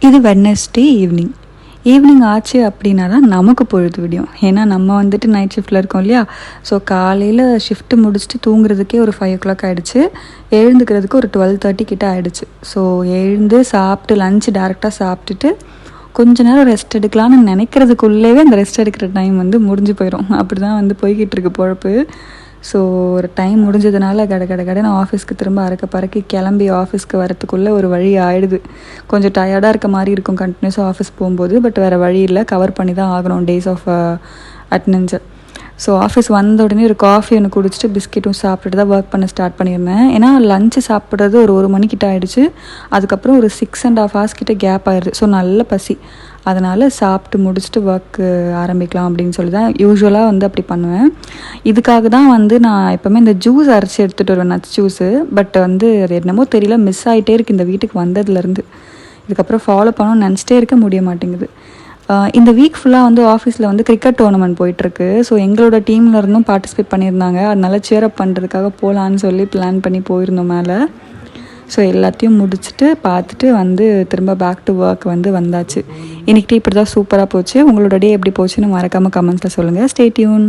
இது Wednesday evening ஆச்சு அப்படின்னா தான் நமக்கு பொழுது விடியும். ஏன்னா நம்ம வந்துட்டு நைட் ஷிஃப்ட்டில் இருக்கோம் இல்லையா. ஸோ காலையில் ஷிஃப்ட்டு முடிச்சுட்டு தூங்குறதுக்கே ஒரு 5 o'clock ஆகிடுச்சு. எழுந்துக்கிறதுக்கு ஒரு 12:30 கிட்ட ஆகிடுச்சு. ஸோ எழுந்து சாப்பிட்டு லஞ்சு டேரெக்டாக சாப்பிட்டுட்டு கொஞ்ச நேரம் ரெஸ்ட் எடுக்கலான்னு நினைக்கிறதுக்குள்ளேவே அந்த ரெஸ்ட் எடுக்கிற டைம் வந்து முடிஞ்சு போயிடும். அப்படி தான் வந்து போய்கிட்டு இருக்கு பொழப்பு. ஸோ ஒரு டைம் முடிஞ்சதுனால நான் ஆஃபீஸ்க்கு திரும்ப பறக்கி கிளம்பி ஆஃபீஸ்க்கு வரத்துக்குள்ளே ஒரு வழி ஆகிடுது. கொஞ்சம் டயர்டாக இருக்க மாதிரி இருக்கும் கண்டினியூஸாக ஆஃபீஸ் போகும்போது. பட் வேறு வழி இல்லை, கவர் பண்ணி தான் ஆகணும் டேஸ் ஆஃப் அட்டெண்டன்ஸை. ஸோ ஆஃபீஸ் வந்த உடனே ஒரு காஃபி ஒன்று குடிச்சிட்டு பிஸ்கெட்டும் சாப்பிட்டுட்டு தான் ஒர்க் பண்ண ஸ்டார்ட் பண்ணியிருந்தேன். ஏன்னா லஞ்சு சாப்பிட்றது ஒரு மணிக்கிட்ட ஆகிடுச்சு. அதுக்கப்புறம் ஒரு 6.5 hours கிட்ட கேப் ஆயிடுது. ஸோ நல்ல பசி, அதனால் சாப்பிட்டு முடிச்சுட்டு ஒர்க்கு ஆரம்பிக்கலாம் அப்படின்னு சொல்லி தான் யூஸ்வலாக வந்து அப்படி பண்ணுவேன். இதுக்காக தான் வந்து நான் எப்போவுமே இந்த ஜூஸ் அரைச்சி எடுத்துகிட்டு வருவேன், நட்ஸ் ஜூஸு. பட் வந்து அது என்னமோ தெரியல, மிஸ் ஆகிட்டே இருக்குது இந்த வீட்டுக்கு வந்ததுலேருந்து. இதுக்கப்புறம் ஃபாலோ பண்ணணும்னு நினச்சிட்டே இருக்க முடிய மாட்டேங்குது. இந்த வீக் ஃபுல்லாக வந்து ஆஃபீஸில் வந்து கிரிக்கெட் டோர்னமெண்ட் போயிட்டுருக்கு. ஸோ எங்களோட டீமில் இருந்தும் பார்ட்டிசிபேட் பண்ணியிருந்தாங்க. அதனால சேரப் பண்ணுறதுக்காக போகலான்னு சொல்லி பிளான் பண்ணி போயிருந்தோம் மேலே. ஸோ எல்லாத்தையும் முடிச்சுட்டு பார்த்துட்டு வந்து திரும்ப பேக் டு ஒர்க் வந்து வந்தாச்சு. இன்றைக்கி இப்படி தான் சூப்பராக போச்சு. உங்களோட டே எப்படி போச்சுன்னு மறக்காமல் கமெண்ட்ஸில் சொல்லுங்கள். Stay tune.